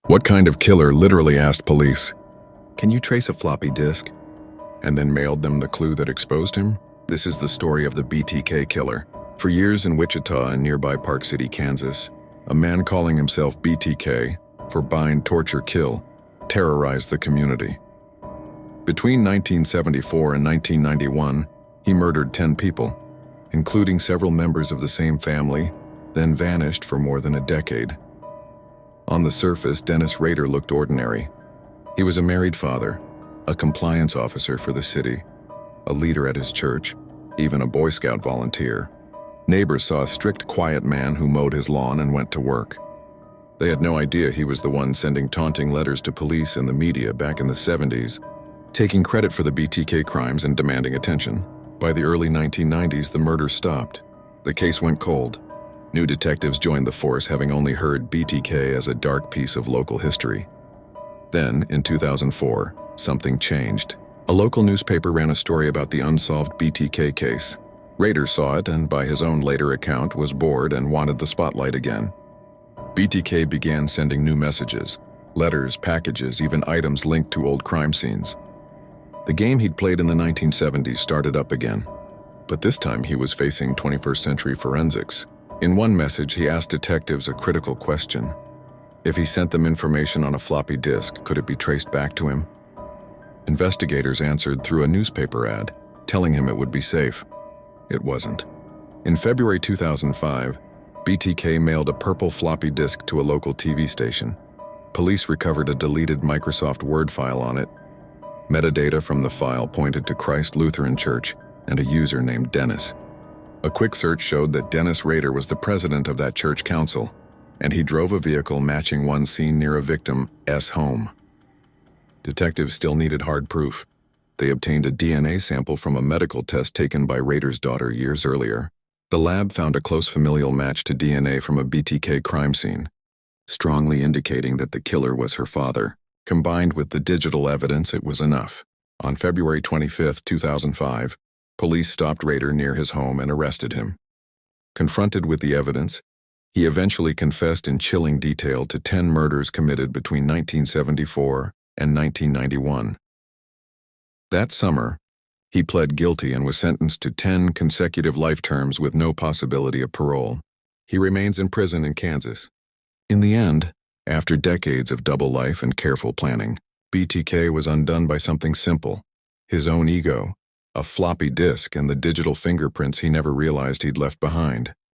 What kind of killer literally asked police, "Can you trace a floppy disk?" and then mailed them the clue that exposed him? This is the story of the BTK killer. For years in Wichita and nearby Park City, Kansas, a man calling himself BTK, for bind, torture, kill, terrorized the community. Between 1974 and 1991, he murdered 10 people, including several members of the same family, then vanished for more than a decade. On the surface, Dennis Rader looked ordinary. He was a married father, a compliance officer for the city, a leader at his church, even a Boy Scout volunteer. Neighbors saw a strict, quiet man who mowed his lawn and went to work. They had no idea he was the one sending taunting letters to police and the media back in the 70s, taking credit for the BTK crimes and demanding attention. By the early 1990s, the murder stopped. The case went cold. New detectives joined the force, having only heard BTK as a dark piece of local history. Then, in 2004, something changed. A local newspaper ran a story about the unsolved BTK case. Rader saw it and, by his own later account, was bored and wanted the spotlight again. BTK began sending new messages, letters, packages, even items linked to old crime scenes. The game he'd played in the 1970s started up again, but this time he was facing 21st century forensics. In one message, he asked detectives a critical question. If he sent them information on a floppy disk, could it be traced back to him? Investigators answered through a newspaper ad, telling him it would be safe. It wasn't. In February 2005, BTK mailed a purple floppy disk to a local TV station. Police recovered a deleted Microsoft Word file on it. Metadata from the file pointed to Christ Lutheran Church and a user named Dennis. A quick search showed that Dennis Rader was the president of that church council, and he drove a vehicle matching one seen near a victim's home. Detectives still needed hard proof. They obtained a DNA sample from a medical test taken by Rader's daughter years earlier. The lab found a close familial match to DNA from a BTK crime scene, strongly indicating that the killer was her father. Combined with the digital evidence, it was enough. On February 25, 2005, police stopped Rader near his home and arrested him. Confronted with the evidence, he eventually confessed in chilling detail to 10 murders committed between 1974 and 1991. That summer, he pled guilty and was sentenced to 10 consecutive life terms with no possibility of parole. He remains in prison in Kansas. In the end, after decades of double life and careful planning, BTK was undone by something simple: his own ego, a floppy disk, and the digital fingerprints he never realized he'd left behind.